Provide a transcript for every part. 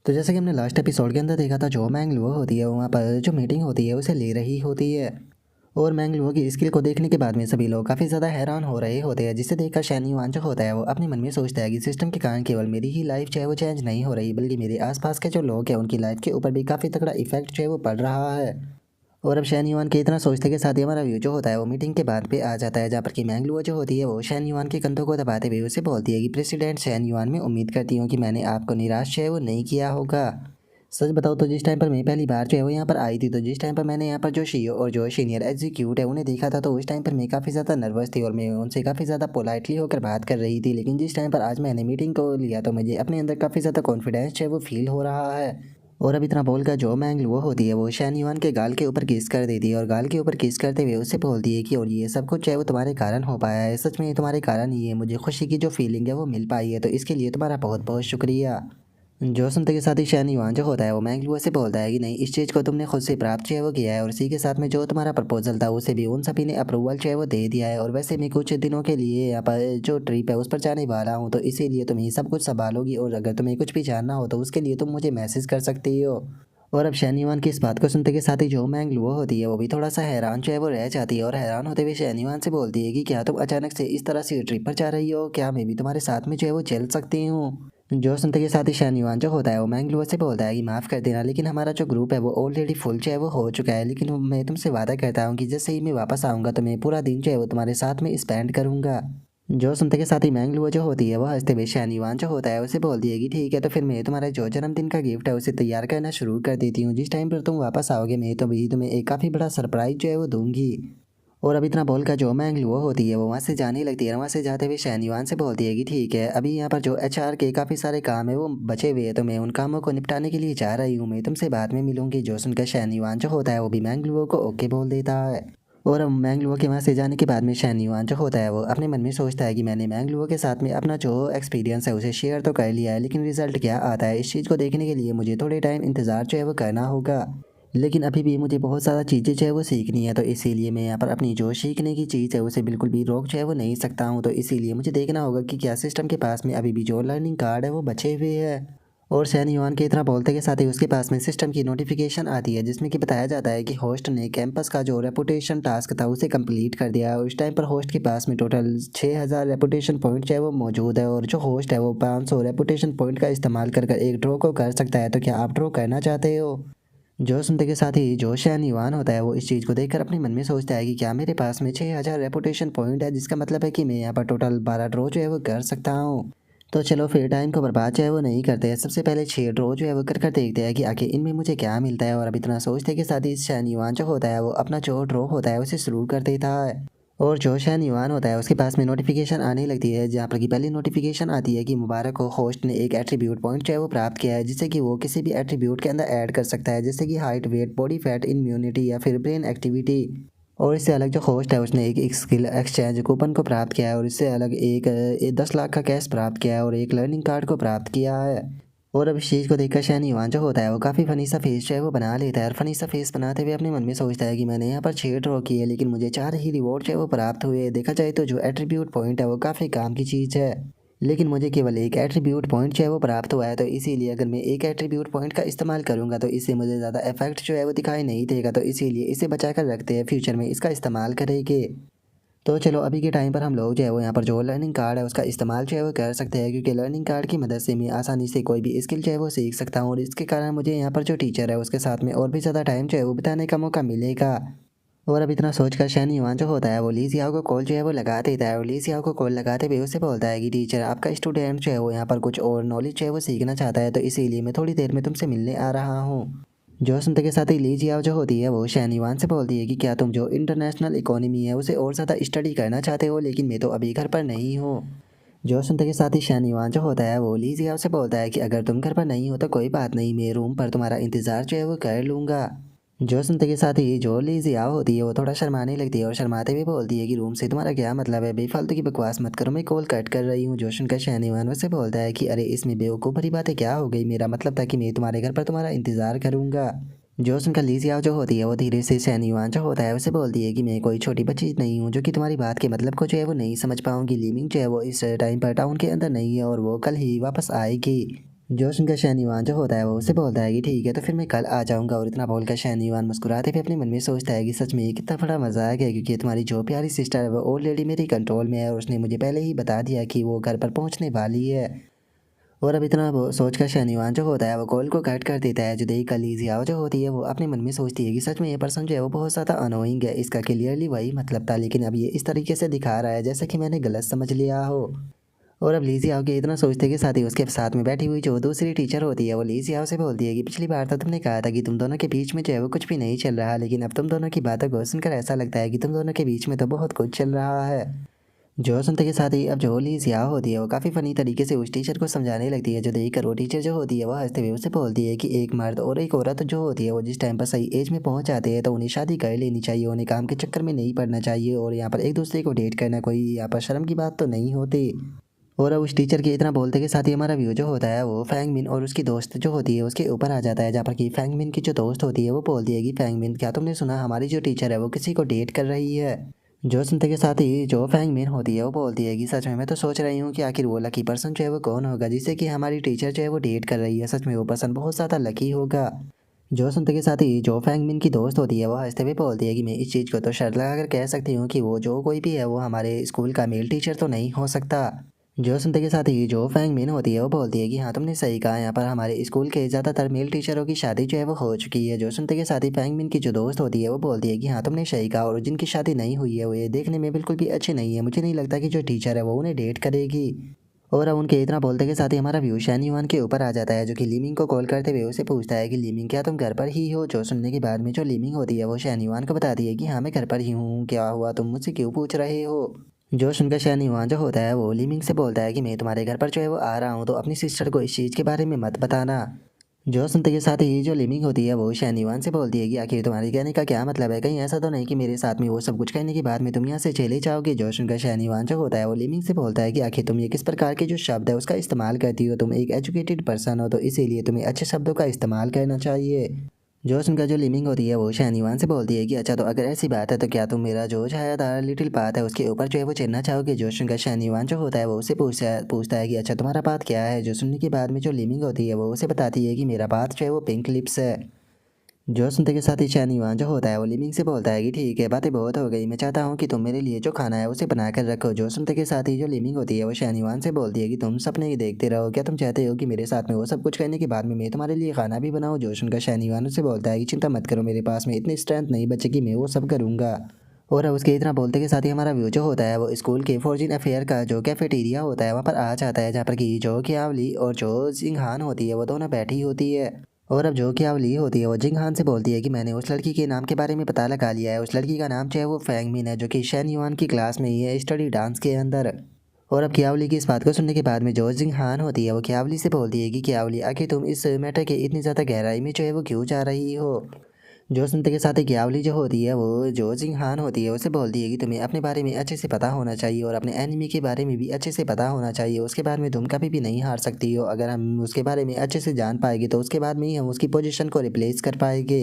तो जैसे कि हमने लास्ट एपिसोड के अंदर देखा था, जो मैंगलुओ होती है वहाँ पर जो मीटिंग होती है उसे ले रही होती है। और मैंगलुओ की स्किल को देखने के बाद में सभी लोग काफ़ी ज़्यादा हैरान हो रहे होते हैं, जिसे देखकर शैन युआन जो होता है वो अपने मन में सोचता है कि सिस्टम के कारण केवल मेरी ही लाइफ जो है वो चेंज नहीं हो रही, बल्कि मेरे आसपास के जो लोग हैं उनकी लाइफ के ऊपर भी काफ़ी तगड़ा इफेक्ट जो है वो पड़ रहा है। और अब शैन युआन के इतना सोचते के साथ ही हमारा व्यू जो होता है वो मीटिंग के बाद पे आ जाता है, जहाँ पर कि मैंगलुओ जो होती है वो शैन युआन के कंधों को दबाते हुए उसे बोलती है कि प्रेसिडेंट शैन युआन, मैं उम्मीद करती हूँ कि मैंने आपको निराश जो है वो नहीं किया होगा। सच बताओ तो जिस टाइम पर मैं पहली बार जो है वो यहाँ पर आई थी, तो जिस टाइम पर मैंने यहाँ पर जो सीईओ और जो सीनियर एग्जीक्यूट है उन्हें देखा था, तो उस टाइम पर मैं काफ़ी ज़्यादा नर्वस थी और मैं उनसे काफ़ी ज़्यादा पोलाइटली होकर बात कर रही थी। लेकिन जिस टाइम पर आज मैंने मीटिंग को लिया तो मुझे अपने अंदर काफ़ी ज़्यादा कॉन्फिडेंस जो है वो फील हो रहा है। और अब इतना बोलकर जो मैंगलुओ होती है वो शैन युआन के गाल के ऊपर किस कर देती है और गाल के ऊपर किस करते हुए उससे बोलती है कि और ये सब कुछ है वो तुम्हारे कारण हो पाया है, सच में ये तुम्हारे कारण ही है, मुझे खुशी की जो फीलिंग है वो मिल पाई है, तो इसके लिए तुम्हारा बहुत बहुत शुक्रिया। जो सुनते के साथ ही शैन युआन जो होता है वो मैंगलुओ से बोलता है कि नहीं, इस चीज़ को तुमने खुद से प्राप्त जो है वो किया है, और इसी के साथ में जो तुम्हारा प्रपोजल था उसे भी उन सभी ने अप्रूवल जो है वो दे दिया है। और वैसे मैं कुछ दिनों के लिए यहाँ पर जो ट्रिप है उस पर जाने वाला हूँ, तो इसीलिए तुम ही सब कुछ संभालोगी, और अगर तुम्हें कुछ भी जानना हो तो उसके लिए तुम मुझे मैसेज कर सकती हो। और अब शैन युआन की इस बात को सुनते के साथ ही जो मैंगलुओ होती है वो भी थोड़ा सा हैरान जो है वो रह जाती है, और हैरान होते हुए शैन युआन से बोलती है कि क्या तुम अचानक से इस तरह से ट्रिप पर जा रही हो, क्या मैं भी तुम्हारे साथ में जो है वो चल सकती हूँ। जो सुनते के साथ ही शैन युआन जो होता है वो मैंगलुओ से बोलता है कि माफ़ कर देना, लेकिन हमारा जो ग्रुप है वो ऑलरेडी फुल जो है वो हो चुका है, लेकिन मैं तुमसे वादा करता हूँ कि जैसे ही मैं वापस आऊँगा तो मैं पूरा दिन जो है वो तुम्हारे साथ में स्पेंड करूँगा। जो सुनते के साथ ही मैंगलुओ जो होती है वो हंसते हुए शैन युआन जो होता है उसे बोलती है कि ठीक है, तो फिर मैं तुम्हारे जो जन्मदिन का गिफ्ट है उसे तैयार करना शुरू कर देती हूँ, जिस टाइम पर तुम वापस आओगे मैं तो भी तुम्हें एक काफ़ी बड़ा सरप्राइज जो है वो दूंगी। और अब इतना बोलकर जो मैंगलुओ होती है वो वहाँ से जाने लगती है, वहाँ से जाते हुए शैन युआन से बोलती है कि ठीक है, अभी यहाँ पर जो एचआर के काफ़ी सारे काम है वो बचे हुए हैं, तो मैं उन कामों को निपटाने के लिए जा रही हूँ, मैं तुमसे बाद में मिलूंगी। जो सुनकर शैन युआन जो होता है वो भी मैंगलुओ को ओके बोल देता है। और अब मैंगलुओ के वहाँ से जाने के बाद में शैन युआन जो होता है वो अपने मन में सोचता है कि मैंने मैंगलुओ के साथ में अपना जो एक्सपीरियंस है उसे शेयर तो कर लिया है, लेकिन रिजल्ट क्या आता है इस चीज़ को देखने के लिए मुझे थोड़े टाइम इंतज़ार जो है वो करना होगा। लेकिन अभी भी मुझे बहुत ज़्यादा चीज़ें जो है वो सीखनी है, तो इसीलिए मैं यहाँ पर अपनी जो सीखने की चीज़ है उसे बिल्कुल भी रोक जो है वो नहीं सकता हूँ, तो इसीलिए मुझे देखना होगा कि क्या सिस्टम के पास में अभी भी जो लर्निंग कार्ड है वो बचे हुए हैं। और शैन युआन के इतना बोलते के साथ ही उसके पास में सिस्टम की नोटिफिकेशन आती है, जिसमें कि बताया जाता है कि होस्ट ने कैंपस का जो रेपुटेशन टास्क था उसे कंप्लीट कर दिया है। उस टाइम पर होस्ट के पास में टोटल 6000 रेपुटेशन पॉइंट जो है वो मौजूद है, और जो होस्ट है वो 500 रेपुटेशन पॉइंट का इस्तेमाल कर कर एक ड्रॉ को कर सकता है, तो क्या आप ड्रॉ करना चाहते हो। जो सुनते के साथ ही जो शैन युआन होता है वो इस चीज़ को देखकर अपने मन में सोचता है कि क्या मेरे पास में 6000 रेपुटेशन पॉइंट है, जिसका मतलब है कि मैं यहाँ पर टोटल 12 ड्रॉ जो है वो कर सकता हूँ। तो चलो फिर टाइम को बर्बाद जो है वो नहीं करते हैं, सबसे पहले 6 ड्रॉ जो है वो कर कर देखते हैं कि आखिर इनमें मुझे क्या मिलता है। और अब इतना सोचते के साथ ही शैन युआन जो होता है वो अपना जो ड्रॉ होता है उसे शुरू कर देता है। और जो शैन युआन होता है उसके पास में नोटिफिकेशन आने लगती है, जहाँ पर कि पहली नोटिफिकेशन आती है कि मुबारक हो, होस्ट ने एक एट्रीब्यूट पॉइंट जो है वो प्राप्त किया है, जिससे कि वो किसी भी एट्रीब्यूट के अंदर ऐड कर सकता है, जैसे कि height, weight, body fat, immunity या फिर ब्रेन एक्टिविटी। और इससे अलग जो होस्ट है उसने एक स्किल एक्सचेंज कूपन को प्राप्त किया है, और इससे अलग एक 10 लाख का कैश प्राप्त किया है, और एक लर्निंग कार्ड को प्राप्त किया है। और अब इस चीज़ को देखकर शैन युआन जो होता है वो काफ़ी फ़नी सा फेस जो है वो बना लेता है, और फ़नी सा फेस बनाते हुए अपने मन में सोचता है कि मैंने यहाँ पर 6 ड्रॉ किए, लेकिन मुझे 4 ही रिवॉर्ड जो है वो प्राप्त हुए। देखा जाए तो जो एट्रीब्यूट पॉइंट है वो काफ़ी काम की चीज़ है, लेकिन मुझे केवल एक एट्रीब्यूट पॉइंट जो है वो प्राप्त हुआ है, तो इसीलिए अगर मैं एक एट्रीब्यूट पॉइंट का इस्तेमाल करूँगा तो इससे मुझे ज़्यादा इफेक्ट जो है वो दिखाई नहीं देगा, तो इसीलिए इसे बचा कर रखते हैं, फ्यूचर में इसका इस्तेमाल करेंगे। तो चलो अभी के टाइम पर हम लोग जो है वो यहाँ पर जो लर्निंग कार्ड है उसका इस्तेमाल जो है वो कर सकते हैं, क्योंकि लर्निंग कार्ड की मदद से मैं आसानी से कोई भी स्किल जो है वो सीख सकता हूँ, और इसके कारण मुझे यहाँ पर जो टीचर है उसके साथ में और भी ज़्यादा टाइम जो है वो बिताने का मौका मिलेगा। और अब इतना सोचकर शैन युआन जो होता है वो ली जियाओ को कॉल जो है वो लगा देता है, और ली जियाओ को कॉल लगाते हुए उसे बोलता है कि टीचर, आपका स्टूडेंट जो है वो यहाँ पर कुछ और नॉलेज जो है वो सीखना चाहता है, तो इसीलिए मैं थोड़ी देर में तुमसे मिलने आ रहा हूँ। जो सुनते के साथ ही ली जियाओ जो होती है वो शैन युआन से बोलती है कि क्या तुम जो इंटरनेशनल इकोनॉमी है उसे और ज़्यादा स्टडी करना चाहते हो, लेकिन मैं तो अभी घर पर नहीं हूँ। जो सुनते के साथ ही शैन युआन जो होता है वो ली जियाओ से बोलता है कि अगर तुम घर पर नहीं हो तो कोई बात नहीं, मैं रूम पर तुम्हारा इंतज़ार जो है वो कर लूँगा। जो सुनते के साथ ही जो ली जियाओ होती है वो थोड़ा शर्माने लगती है, और शर्माते हुए बोलती है कि रूम से तुम्हारा क्या मतलब है, बेफालतू की बकवास मत करो, मैं कॉल कट कर रही हूँ। जो सुनकर शैन युआन से बोलता है कि अरे इसमें बेवकूफ़ भरी बातें क्या हो गई, मेरा मतलब था कि मैं तुम्हारे घर पर तुम्हारा इंतज़ार करूँगा। जो सुनकर ली जियाओ जो होती है वो धीरे से शैन युआन जो होता है उसे बोलती है कि मैं कोई छोटी बच्ची नहीं हूँ जो कि तुम्हारी बात के मतलब को जो है वो नहीं समझ पाऊंगी। लीमिंग जो है वो इस टाइम पर टाउन के अंदर नहीं है, और वो कल ही वापस आएगी। जोश उनका शहनीवान जो होता है वो उससे बोलता है कि ठीक है तो फिर मैं कल आ जाऊंगा। और इतना बोलकर शहनीवान मुस्कुराते हुए अपने मन में सोचता है कि सच में ये कितना बड़ा मजाक है, क्योंकि तुम्हारी जो प्यारी सिस्टर है वो ऑलरेडी मेरी कंट्रोल में है और उसने मुझे पहले ही बता दिया कि वो घर पर पहुंचने वाली है। और अब इतना वो सोचकर शहनीवान जो होता है वो कॉल को कट कर देता है। जो देख कर लीजिया जो होती है वो अपने मन में सोचती है कि सच में ये पर्सन जो है वो बहुत ज़्यादा अनोइंग है, इसका क्लियरली वही मतलब था, लेकिन अब ये इस तरीके से दिखा रहा है जैसे कि मैंने गलत समझ लिया हो। और अब लीजिया के इतना सोचते के साथ ही उसके साथ में बैठी हुई जो दूसरी टीचर होती है वो लीजिया से बोलती है कि पिछली बार तो तुमने कहा था कि तुम दोनों के बीच में जो है वो कुछ भी नहीं चल रहा, लेकिन अब तुम दोनों की बातों को सुनकर ऐसा लगता है कि तुम दोनों के बीच में तो बहुत कुछ चल रहा है। जो सुनते के साथ ही अब जो लीजिया होती है वो काफ़ी फ़नी तरीके से उस टीचर को समझाने लगती है। जो देखकर वो टीचर जो होती है वो हंसते हुए उससे बोलती है कि एक मर्द और एक औरत जो होती है वो जिस टाइम पर सही एज में पहुंच जाते हैं तो उन्हें शादी कर लेनी चाहिए, उन्हें काम के चक्कर में नहीं पड़ना चाहिए और यहाँ पर एक दूसरे को डेट करना कोई यहाँ पर शर्म की बात तो नहीं होती। और अब उस टीचर के इतना बोलते के साथ ही हमारा व्यू जो होता है वो फैंगमिन और उसकी दोस्त जो होती है उसके ऊपर आ जाता है, जहाँ पर कि फैंगमिन की जो दोस्त होती है वो बोलती है कि फैंगमिन क्या तुमने सुना हमारी जो टीचर है वो किसी को डेट कर रही है। जो सुनते के साथ ही जो फैंगमिन होती है वो बोलती है कि सच में मैं तो सोच रही हूँ कि आखिर वो लकी पर्सन जो है वो कौन होगा जिससे कि हमारी टीचर जो है वो डेट कर रही है, सच में वो पर्सन बहुत ज़्यादा लकी होगा। जो सुनते के साथ ही जो फैंगमिन की दोस्त होती है वो हंसते हुए बोलती है कि मैं इस चीज़ को तो शर्त लगा कर कह सकती हूँ कि वो जो कोई भी है वो हमारे स्कूल का मेल टीचर तो नहीं हो सकता। जो सुनते के साथ ही जो फैंगमिन होती है वो बोलती है कि हाँ तुमने सही कहा, यहाँ पर हमारे स्कूल के ज़्यादातर मेल टीचरों की शादी जो है वो हो चुकी है। जो सुनते के साथ ही फैंगमिन की जो दोस्त होती है वो बोलती है कि हाँ तुमने सही कहा, और जिनकी शादी नहीं हुई है वो ये देखने में बिल्कुल भी अच्छी नहीं है, मुझे नहीं लगता कि जो टीचर है वो उन्हें डेट करेगी। और अब उनके इतना बोलते के साथ ही हमारा व्यू शैनयुआन के ऊपर आ जाता है, जो कि लीमिंग को कॉल करते हुए उसे पूछता है कि लीमिंग क्या तुम घर पर ही हो। जो सुनने के बाद में जो लीमिंग होती है वो शैनयुआन को बताती है कि हाँ मैं घर पर ही हूँ, क्या हुआ तुम मुझसे क्यों पूछ रहे हो। जो सुनकर शैनयुआन जो होता है वो लीमिंग से बोलता है कि मैं तुम्हारे घर पर जो है वो आ रहा हूँ, तो अपनी सिस्टर को इस चीज़ के बारे में मत बताना। जो सुनते के साथ ही जो लिमिंग होती है वो शैनयुआन से बोलती है कि आखिर तुम्हारे कहने का क्या मतलब है, कहीं ऐसा तो नहीं कि मेरे साथ में वो सब कुछ कहने के बाद में तुम यहाँ से चले जाओगे। जो सुनकर शैनयुआन जो होता है वो लिमिंग से बोलता है कि आखिर तुम ये किस प्रकार के जो शब्द है उसका इस्तेमाल करती हो, तुम एक एजुकेटेड पर्सन हो तो इसीलिए तुम्हें अच्छे शब्दों का इस्तेमाल करना चाहिए। जो सुनकर जो लिमिंग होती है वो शैनयुआन से बोलती है कि अच्छा तो अगर ऐसी बात है तो क्या तुम मेरा जो छायादार लिटिल पाथ है उसके ऊपर जो है वो चढ़ना चाहोगे। जो सुनकर शैनयुआन जो होता है वो उसे पूछता है कि अच्छा तुम्हारा पाथ क्या है। जो सुनने के बाद में जो लिमिंग होती है वो उसे बताती है कि मेरा पाथ जो है वो पिंक लिप्स है। जो सुनते के साथ ही शैनयुआन जो होता है वो लिमिंग से बोलता है कि ठीक है बातें बहुत हो गई, मैं चाहता हूँ कि तुम मेरे लिए जो खाना है उसे बना कर रखो। जो सुनते के साथ ही जो लिमिंग होती है वो शैनयुआन से बोलती है कि तुम सपने ही देखते रहो, क्या तुम चाहते हो कि मेरे साथ में वो सब कुछ करने के बाद में मैं तुम्हारे लिए खाना भी बनाऊँ। जो सुनकर शैनयुआन उससे बोलता है कि चिंता मत करो, मेरे पास में इतनी स्ट्रेंथ नहीं बचेगी, मैं वो सब करूँगा। और अब उसके इतना बोलते के साथ ही हमारा व्यू जो होता है वो स्कूल के फोर्जिन अफेयर का जो कैफेटेरिया होता है वहाँ पर आ जाता है, जहाँ पर कि जो कियावली और जो जिंगहान होती है वो दोनों बैठी होती है। और अब जो कियावली होती है वो जिंगहान से बोलती है कि मैंने उस लड़की के नाम के बारे में पता लगा लिया है, उस लड़की का नाम जो है वो फैंगमिन है, जो कि शैनयुआन की क्लास में ही है स्टडी डांस के अंदर। और अब कियावली की इस बात को सुनने के बाद में जो जिंगहान होती है वो कियावली से बोलती है कि कियावली आखिर तुम इस मैटर के इतनी ज़्यादा गहराई में जो है वो क्यों जा रही हो। जो सुनते के साथ ही गियावली जो होती है वो जो जिंगहान होती है उसे बोलती है कि तुम्हें अपने बारे में अच्छे से पता होना चाहिए और अपने एनिमी के बारे में भी अच्छे से पता होना चाहिए, उसके बाद में तुम कभी भी नहीं हार सकती हो। अगर हम उसके बारे में अच्छे से जान पाएंगे तो उसके बाद में ही हम उसकी पोजीशन को रिप्लेस कर पाएंगे।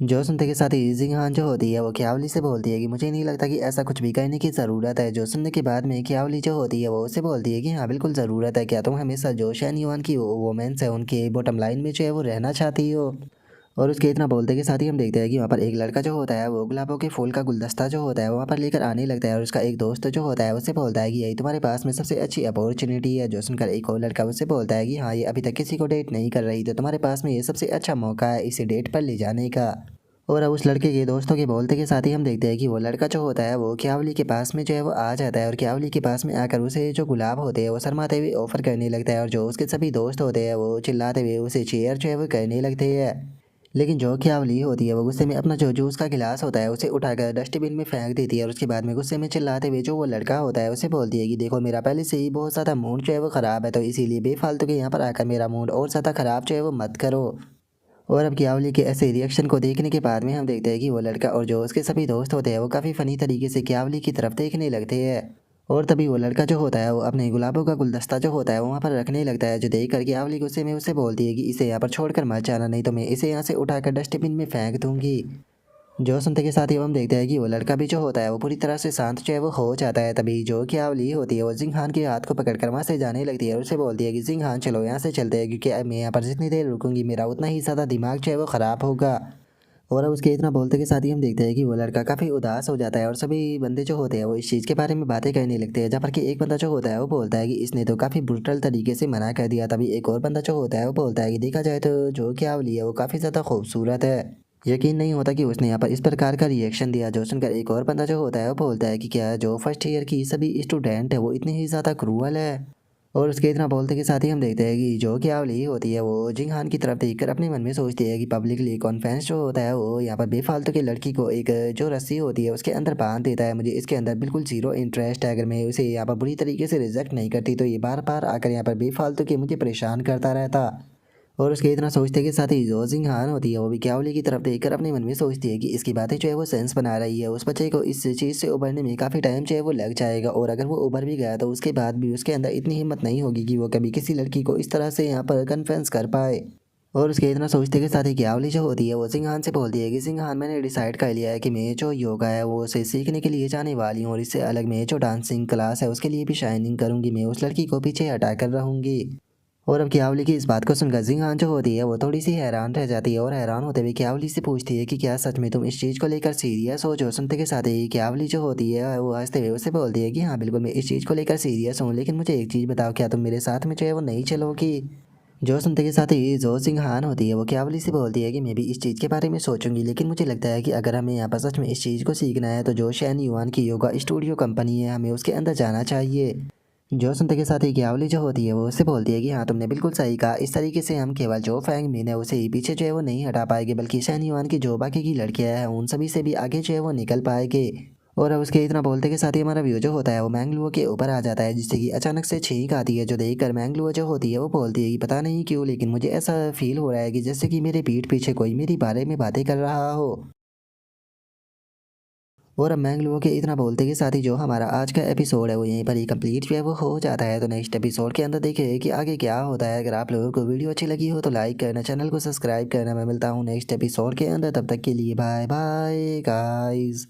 जो सुनते के साथ ही जिंगहान जो होती है वो कियावली से बोलती है कि मुझे नहीं लगता कि ऐसा कुछ भी करने की ज़रूरत है। जो सुनने के बाद में कियावली जो होती है वो उसे बोलती है कि हाँ बिल्कुल ज़रूरत है, क्या तुम हमेशा जो शैनयुआन की वोमेंस है उनके बॉटम लाइन में जो है वो रहना चाहती हो। और उसके इतना बोलते के साथ ही हम देखते हैं कि वहाँ पर एक लड़का जो होता है वो गुलाबों के फूल का गुलदस्ता जो होता है वहाँ पर लेकर आने लगता है, और उसका एक दोस्त जो होता है उससे बोलता है कि यही तुम्हारे पास में सबसे अच्छी अपॉर्चुनिटी है। जो सुनकर एक और लड़का उससे बोलता है कि हाँ ये अभी तक किसी को डेट नहीं कर रही, तो तुम्हारे पास में ये सबसे अच्छा मौका है इसे डेट पर ले जाने का। और अब उस लड़के के दोस्तों के बोलते के साथ ही हम देखते हैं कि वो लड़का जो होता है वो क्यावली के पास में जो है वो आ जाता है, और क्यावली के पास में आकर उसे जो गुलाब होते हैं वो शर्माते हुए ऑफर करने लगता है, और जो उसके सभी दोस्त होते हैं वो चिल्लाते हुए उसे चेयर जो है वो करने लगते हैं। लेकिन जो ख्यावली होती है वो गुस्से में अपना जो जूस का गिलास होता है उसे उठाकर डस्टबिन में फेंक देती है, और उसके बाद में गुस्से में चिल्लाते हुए जो वो लड़का होता है उसे बोलती है कि देखो मेरा पहले से ही बहुत ज़्यादा मूड जो है वो ख़राब है, तो इसीलिए बेफालतू के यहाँ पर आकर मेरा मूड और ज़्यादा ख़राब जो है वो मत करो। और अब कियावली के ऐसे रिएक्शन को देखने के बाद में हम देखते हैं कि वो लड़का और जो उसके सभी दोस्त होते हैं वो काफ़ी फ़नी तरीके से कियावली की तरफ देखने लगते हैं। और तभी वो लड़का जो होता है वो अपने गुलाबों का गुलदस्ता जो होता है वो वहाँ पर रखने लगता है, जो देख कर कियावली गुस्से में उसे बोलती है कि इसे यहाँ पर छोड़कर मत जाना, नहीं तो मैं इसे यहाँ से उठाकर डस्टबिन में फेंक दूंगी। जो सुनते के साथ ही वो हम देखते हैं कि वो लड़का भी जो होता है वो पूरी तरह से शांत जो है वो हो जाता है। तभी जो क्यावली होती है वो जिंग हान के हाथ को पकड़कर वहाँ से जाने लगती है और उसे बोलती है कि जिंग हान चलो यहाँ से चलते हैं, क्योंकि अब मैं यहाँ पर जितनी देर रुकूंगी मेरा उतना ही ज़्यादा दिमाग जो है वो ख़राब होगा। और अब उसके इतना बोलते के साथ ही हम देखते हैं कि वो लड़का काफ़ी उदास हो जाता है और सभी बंदे जो होते हैं वो इस चीज़ के बारे में बातें करने लगते हैं, जहाँ पर कि एक बंदा जो होता है वो बोलता है कि इसने तो काफ़ी ब्रुटल तरीके से मना कर दिया। तभी एक और बंदा जो होता है वो बोलता है कि देखा जाए तो जो क्यावली है वो काफ़ी ज़्यादा खूबसूरत है। यकीन नहीं होता कि उसने यहाँ पर इस प्रकार का रिएक्शन दिया। जो सुनकर एक और बंदा जो होता है वो बोलता है कि क्या जो फर्स्ट ईयर की सभी स्टूडेंट है वो इतनी ही ज़्यादा क्रूअल है। और उसके इतना बोलते के साथ ही हम देखते हैं कि जो क्यावली होती है वो जिंग हान की तरफ देखकर अपने मन में सोचती है कि पब्लिकली कॉन्फ्रेंस जो होता है वो यहाँ पर बेफालतू की लड़की को एक जो रस्सी होती है उसके अंदर बांध देता है। मुझे इसके अंदर बिल्कुल जीरो इंटरेस्ट है, अगर मैं उसे यहाँ पर बुरी तरीके से रिजेक्ट नहीं करती तो ये बार बार आकर यहाँ पर बेफालतू के मुझे परेशान करता रहता। और उसके इतना सोचते के साथ ही जो जिंग हान होती है वो भी क्यावली की तरफ देखकर अपने मन में सोचती है कि इसकी बातें जो है वो सेंस बना रही है, उस बच्चे को इस चीज़ से उभरने में काफ़ी टाइम जो है वो लग जाएगा, और अगर वो उभर भी गया तो उसके बाद भी उसके अंदर इतनी हिम्मत नहीं होगी कि वो कभी किसी लड़की को इस तरह से यहाँ पर कन्फ्रेंस कर पाए। और उसके इतना सोचते के साथ ही क्यावली जो होती है वो सिंह हान से बोलती है कि सिंह हान मैंने डिसाइड कर लिया है कि मैं जो योगा है वो उसे सीखने के लिए जाने वाली हूँ, और इससे अलग मैं जो डांसिंग क्लास है उसके लिए भी शाइनिंग करूँगी, मैं उस लड़की को पीछे हटा कर रहूँगी। और अब क्यावली की इस बात को सुनकर जिंगान जो होती है वो थोड़ी सी हैरान रह जाती है, और हैरान होते हुए क्यावली से पूछती है कि क्या सच में तुम इस चीज़ को लेकर सीरियस हो। जो सुनते के साथ ही क्यावली जो होती है वो हंसते हुए उसे बोलती है कि हाँ बिल्कुल मैं इस चीज़ को लेकर सीरियस हूँ, लेकिन मुझे एक चीज़ बताओ, क्या तुम मेरे साथ में जो है वो नहीं चलोगी। जो सुनते के साथ ही जो सिंहान होती है वो क्यावली से बोलती है कि मैं भी इस चीज़ के बारे में सोचूंगी, लेकिन मुझे लगता है कि अगर हमें यहाँ पर सच में इस चीज़ को सीखना है तो जो शैन युआन की योगा स्टूडियो कंपनी है हमें उसके अंदर जाना चाहिए। जो सुनते के साथ ही क्यावली जो होती है वो उससे बोलती है कि हाँ तुमने बिल्कुल सही कहा, इस तरीके से हम केवल जो फैंग मीन है उसे ही पीछे जो है वो नहीं हटा पाएंगे, बल्कि शैन युआन की जो बाकी की लड़कियां हैं उन सभी से भी आगे जो है वो निकल पाएंगे। और अब उसके इतना बोलते के साथ ही हमारा व्यू जो होता है वो मैंगलुओ के ऊपर आ जाता है, जिससे कि अचानक से छींक आती है। जो देखकर मैंगलुओ जो होती है वो बोलती है कि पता नहीं क्यों लेकिन मुझे ऐसा फील हो रहा है कि जैसे कि मेरे पीठ पीछे कोई मेरी बारे में बातें कर रहा हो। और अब मैंगलुओ के इतना बोलते के साथ ही जो हमारा आज का एपिसोड है वो यहीं पर ही कंप्लीट जो है वो हो जाता है। तो नेक्स्ट एपिसोड के अंदर देखें कि आगे क्या होता है। अगर आप लोगों को वीडियो अच्छी लगी हो तो लाइक करना, चैनल को सब्सक्राइब करना। मैं मिलता हूँ नेक्स्ट एपिसोड के अंदर, तब तक के लिए बाय बाय गाइस।